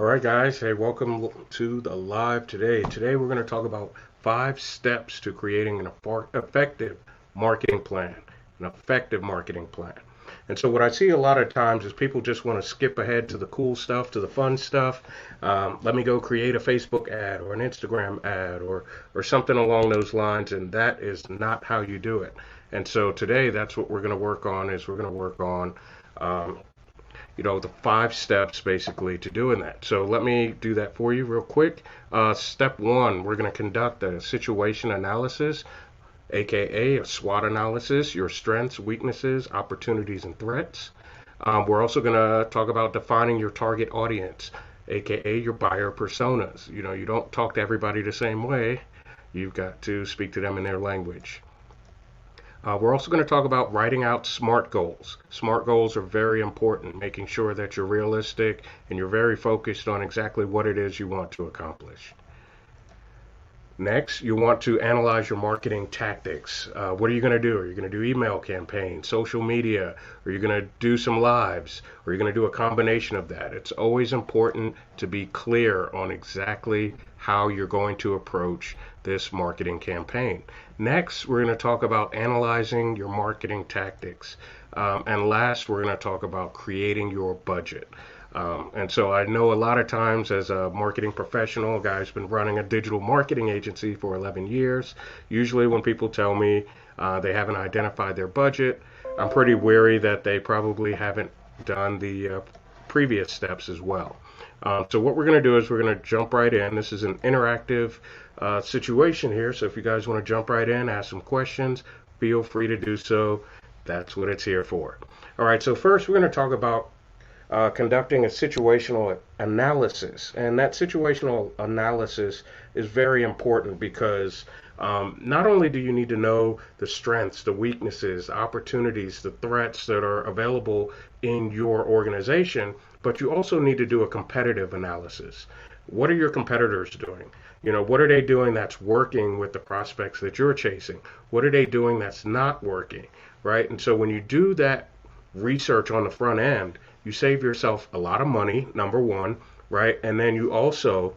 All right, guys. Hey, welcome to the live today. Today, we're going to talk about 5 steps to creating an effective marketing plan. An effective marketing plan. And so, what I see a lot of times is people just want to skip ahead to the cool stuff, to the fun stuff. Let me go create a Facebook ad or an Instagram ad or something along those lines. And that is not how you do it. And so, today, that's what we're going to work on. Is we're going to work on um, the 5 steps basically to doing that. So let me do that for you real quick. Step one, we're going to conduct a situation analysis, aka a SWOT analysis, your strengths, weaknesses, opportunities, and threats. We're also going to talk about defining your target audience, aka your buyer personas. You don't talk to everybody the same way. You've got to speak to them in their language. We're also going to talk about writing out SMART goals. SMART goals are very important, making sure that you're realistic and you're very focused on exactly what it is you want to accomplish. Next, you want to analyze your marketing tactics. What are you going to do? Are you going to do email campaigns, social media? Are you going to do some lives? Or are you going to do a combination of that? It's always important to be clear on exactly how you're going to approach this marketing campaign. Next, we're going to talk about analyzing your marketing tactics. And last, we're going to talk about creating your budget. And so I know a lot of times as a marketing professional, a guy who's been running a digital marketing agency for 11 years, usually when people tell me they haven't identified their budget, I'm pretty wary that they probably haven't done the previous steps as well. So what we're going to do is we're going to jump right in. This is an interactive situation here, so if you guys want to jump right in, ask some questions, feel free to do so. That's what it's here for. All right, so first we're going to talk about conducting a situational analysis. And that situational analysis is very important because not only do you need to know the strengths, the weaknesses, opportunities, the threats that are available in your organization, but you also need to do a competitive analysis. What are your competitors doing? What are they doing that's working with the prospects that you're chasing? What are they doing that's not working, right? And so when you do that research on the front end, you save yourself a lot of money, number one, right? And then you also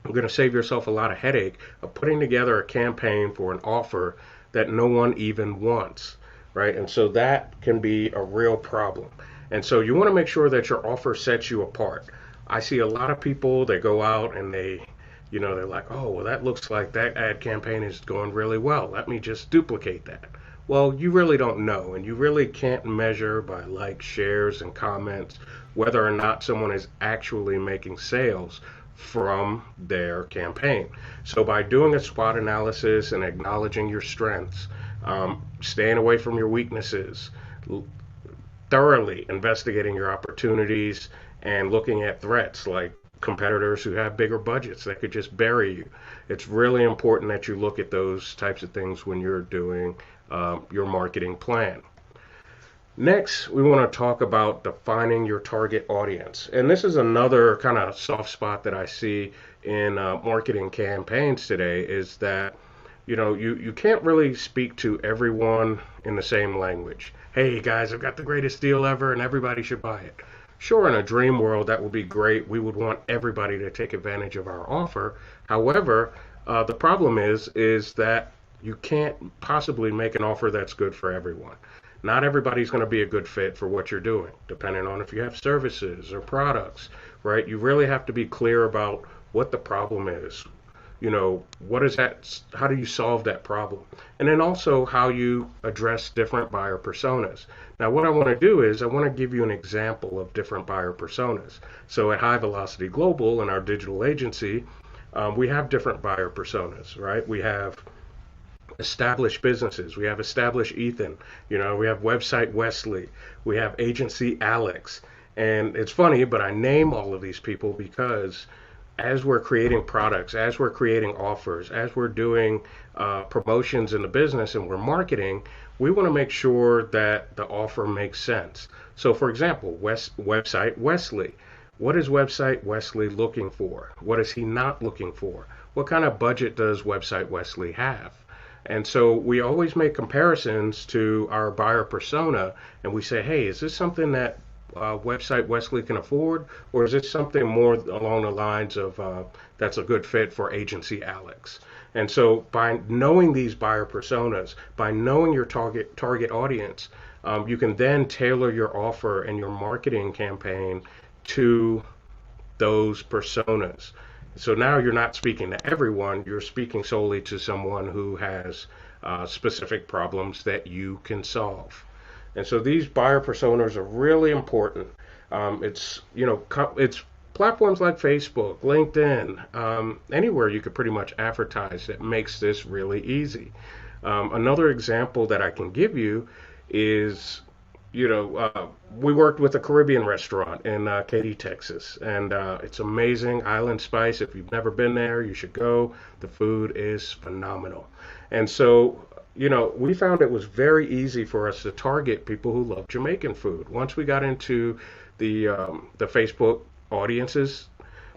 are going to save yourself a lot of headache of putting together a campaign for an offer that no one even wants, right? And so that can be a real problem. And so you want to make sure that your offer sets you apart. I see a lot of people that go out and they're like, oh, well, that looks like that ad campaign is going really well. Let me just duplicate that. Well, you really don't know, and you really can't measure by likes, shares, and comments whether or not someone is actually making sales from their campaign. So by doing a SWOT analysis and acknowledging your strengths, staying away from your weaknesses, thoroughly investigating your opportunities, and looking at threats like competitors who have bigger budgets that could just bury you. It's really important that you look at those types of things when you're doing your marketing plan. Next, we want to talk about defining your target audience. And this is another kind of soft spot that I see in marketing campaigns today is that, you can't really speak to everyone in the same language. Hey guys, I've got the greatest deal ever and everybody should buy it. Sure, in a dream world, that would be great. We would want everybody to take advantage of our offer. However, the problem is that you can't possibly make an offer that's good for everyone. Not everybody's going to be a good fit for what you're doing, depending on if you have services or products, right? You really have to be clear about what the problem is. What is that? How do you solve that problem? And then also how you address different buyer personas. Now, what I want to do is I want to give you an example of different buyer personas. So at High Velocity Global, in our digital agency, we have different buyer personas, right? We have established businesses. We have established Ethan. We have website Wesley. We have agency Alex. And it's funny, but I name all of these people because as we're creating products, as we're creating offers, as we're doing promotions in the business and we're marketing, we want to make sure that the offer makes sense. So for example, website Wesley. What is website Wesley looking for? What is he not looking for? What kind of budget does website Wesley have? And so we always make comparisons to our buyer persona and we say, hey, is this something that website Wesley can afford, or is it something more along the lines of that's a good fit for Agency Alex? And so by knowing these buyer personas, by knowing your target audience, you can then tailor your offer and your marketing campaign to those personas. So now you're not speaking to everyone, you're speaking solely to someone who has specific problems that you can solve. And so these buyer personas are really important. It's platforms like Facebook, LinkedIn, anywhere you could pretty much advertise that makes this really easy. Another example that I can give you is, we worked with a Caribbean restaurant in Katy, Texas, and it's amazing. Island Spice. If you've never been there, you should go. The food is phenomenal. And so, we found it was very easy for us to target people who love Jamaican food. Once we got into the Facebook audiences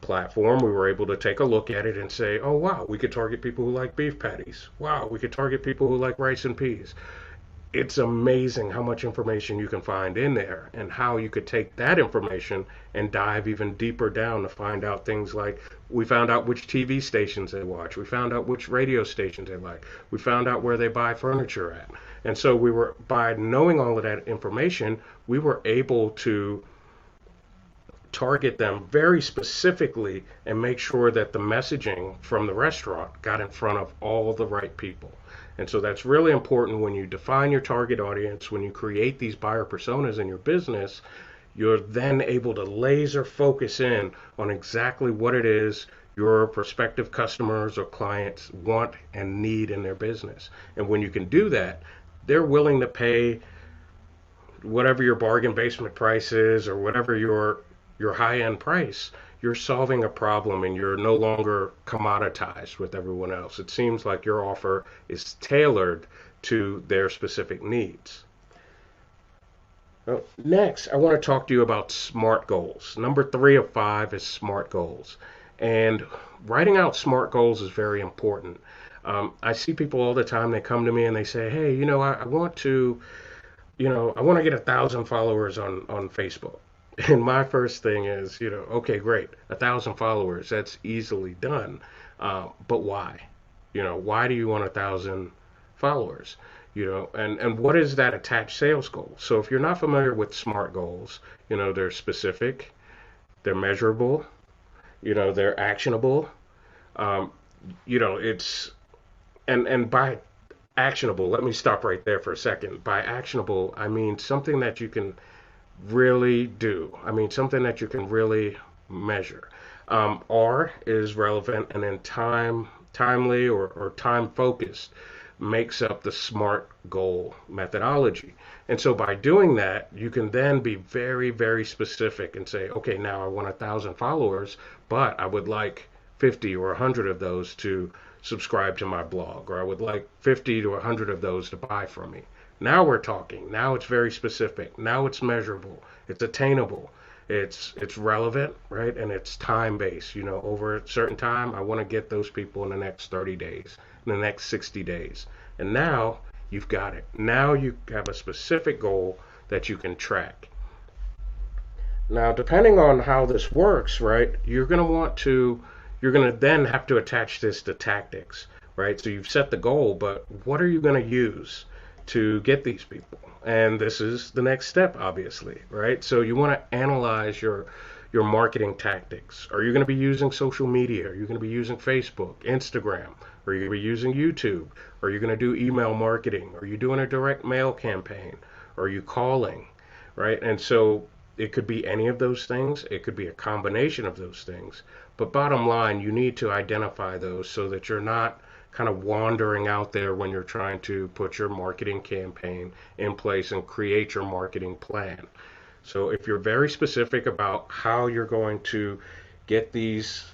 platform, we were able to take a look at it and say, oh wow, we could target people who like beef patties. Wow, we could target people who like rice and peas. It's amazing how much information you can find in there and how you could take that information and dive even deeper down to find out things like we found out which TV stations they watch, we found out which radio stations they like, we found out where they buy furniture at. And so we were, by knowing all of that information, we were able to target them very specifically and make sure that the messaging from the restaurant got in front of all the right people. And so that's really important when you define your target audience, when you create these buyer personas in your business, you're then able to laser focus in on exactly what it is your prospective customers or clients want and need in their business. And when you can do that, they're willing to pay whatever your bargain basement price is or whatever your high-end price. You're solving a problem and you're no longer commoditized with everyone else. It seems like your offer is tailored to their specific needs. Now, next, I want to talk to you about SMART goals. Number 3 of 5 is SMART goals. And writing out SMART goals is very important. I see people all the time, they come to me and they say, hey, I want to get 1,000 followers on Facebook. And my first thing is, okay, great, 1,000 followers, that's easily done. But why? Why do you want 1,000 followers? And what is that attached sales goal? So if you're not familiar with SMART goals, they're specific, they're measurable, they're actionable. It's, and by actionable, let me stop right there for a second. By actionable, I mean something that you can really do. I mean, something that you can really measure. R is relevant, and then timely or time focused makes up the SMART goal methodology. And so by doing that, you can then be very, very specific and say, okay, now I want 1,000 followers, but I would like 50 or 100 of those to subscribe to my blog, or I would like 50 to 100 of those to buy from me. Now we're talking. Now it's very specific. Now it's measurable. It's attainable. It's relevant, right? And it's time based. Over a certain time, I want to get those people in the next 30 days, in the next 60 days. And now you've got it. Now you have a specific goal that you can track. Now, depending on how this works, right, you're going to then have to attach this to tactics, right? So you've set the goal, but what are you going to use to get these people? And this is the next step, obviously, right? So you want to analyze your marketing tactics. Are you going to be using social media? Are you going to be using Facebook, Instagram? Are you going to be using YouTube? Are you going to do email marketing? Are you doing a direct mail campaign? Are you calling, right? And so it could be any of those things. It could be a combination of those things. But bottom line, you need to identify those so that you're not kind of wandering out there when you're trying to put your marketing campaign in place and create your marketing plan. So if you're very specific about how you're going to get these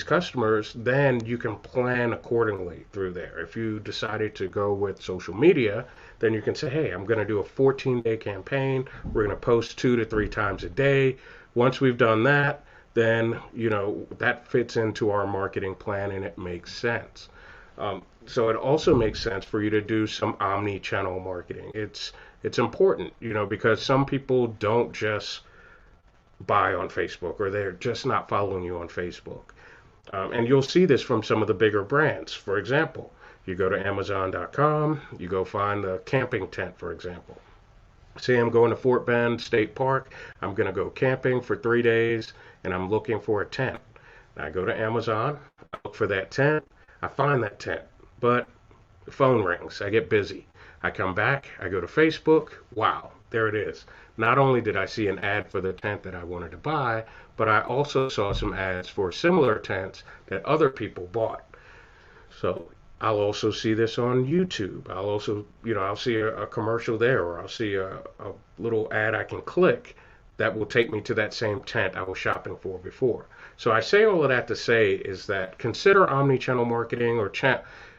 customers, then you can plan accordingly through there. If you decided to go with social media, then you can say, hey, I'm going to do a 14-day campaign. We're going to post 2 to 3 times a day. Once we've done that, then that fits into our marketing plan and it makes sense. So it also makes sense for you to do some omni-channel marketing. It's important, because some people don't just buy on Facebook, or they're just not following you on Facebook. And you'll see this from some of the bigger brands. For example, you go to Amazon.com, you go find the camping tent, for example. Say I'm going to Fort Bend State Park, I'm going to go camping for 3 days, and I'm looking for a tent. I go to Amazon, I look for that tent, I find that tent, but the phone rings, I get busy. I come back, I go to Facebook, wow, there it is. Not only did I see an ad for the tent that I wanted to buy, but I also saw some ads for similar tents that other people bought. So I'll also see this on YouTube. I'll also, I'll see a commercial there, or I'll see a little ad I can click that will take me to that same tent I was shopping for before. So I say all of that to say is that consider omni-channel marketing, or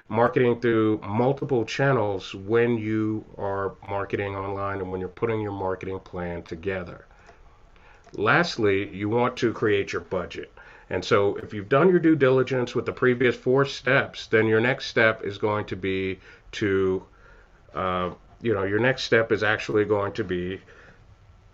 marketing through multiple channels when you are marketing online and when you're putting your marketing plan together. Lastly, you want to create your budget. And so if you've done your due diligence with the previous 4 steps, then your next step is going to be to, your next step is actually going to be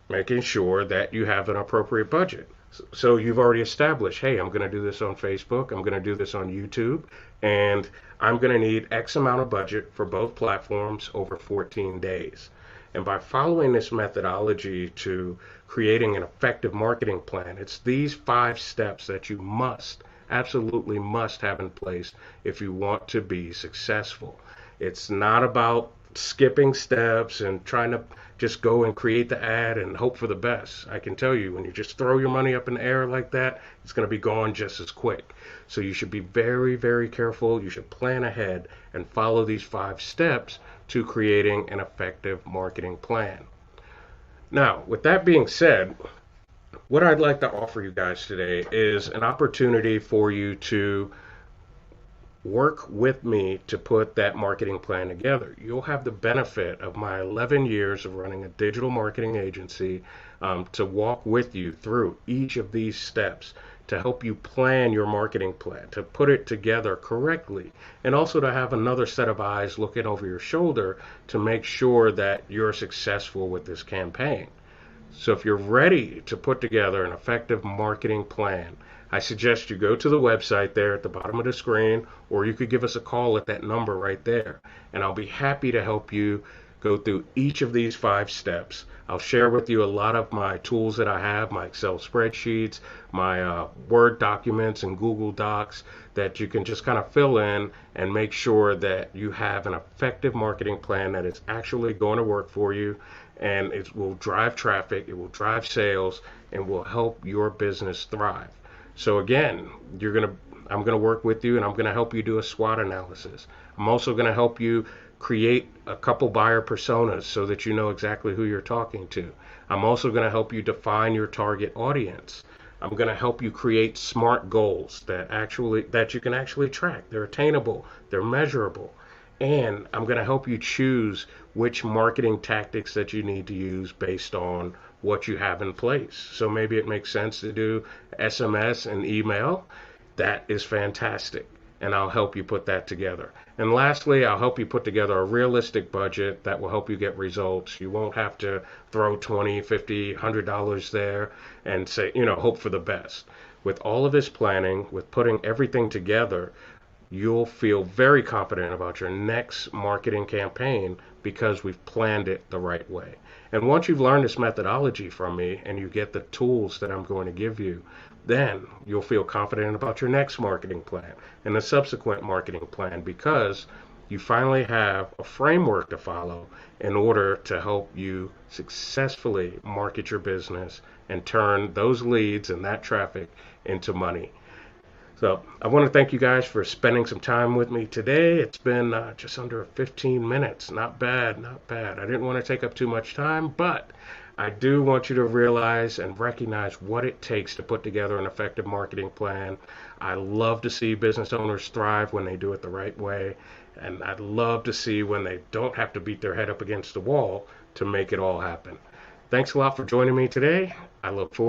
making sure that you have an appropriate budget. So you've already established, hey, I'm going to do this on Facebook, I'm going to do this on YouTube, and I'm going to need X amount of budget for both platforms over 14 days. And by following this methodology to creating an effective marketing plan, it's these 5 steps that you absolutely must have in place if you want to be successful. It's not about skipping steps and trying to just go and create the ad and hope for the best. I can tell you, when you just throw your money up in the air like that, it's going to be gone just as quick. So you should be very, very careful. You should plan ahead and follow these 5 steps to creating an effective marketing plan. Now, with that being said, what I'd like to offer you guys today is an opportunity for you to work with me to put that marketing plan together. You'll have the benefit of my 11 years of running a digital marketing agency, to walk with you through each of these steps to help you plan your marketing plan, to put it together correctly, and also to have another set of eyes looking over your shoulder to make sure that you're successful with this campaign. So if you're ready to put together an effective marketing plan, I suggest you go to the website there at the bottom of the screen, or you could give us a call at that number right there, and I'll be happy to help you go through each of these 5 steps. I'll share with you a lot of my tools that I have, my Excel spreadsheets, my Word documents and Google Docs that you can just kind of fill in and make sure that you have an effective marketing plan that is actually going to work for you, and it will drive traffic, it will drive sales, and will help your business thrive. So again, I'm going to work with you, and I'm going to help you do a SWOT analysis. I'm also going to help you create a couple buyer personas so that you know exactly who you're talking to. I'm also going to help you define your target audience. I'm going to help you create SMART goals that you can actually track. They're attainable, they're measurable. And I'm going to help you choose which marketing tactics that you need to use based on what you have in place. So maybe it makes sense to do SMS and email. That is fantastic, and I'll help you put that together. And lastly, I'll help you put together a realistic budget that will help you get results. You won't have to throw $20, $50, $100 there and say, hope for the best. With all of this planning, with putting everything together, you'll feel very confident about your next marketing campaign because we've planned it the right way. And once you've learned this methodology from me and you get the tools that I'm going to give you, then you'll feel confident about your next marketing plan and the subsequent marketing plan, because you finally have a framework to follow in order to help you successfully market your business and turn those leads and that traffic into money. So I want to thank you guys for spending some time with me today. It's been just under 15 minutes. Not bad, not bad. I didn't want to take up too much time, but I do want you to realize and recognize what it takes to put together an effective marketing plan. I love to see business owners thrive when they do it the right way, and I'd love to see when they don't have to beat their head up against the wall to make it all happen. Thanks a lot for joining me today. I look forward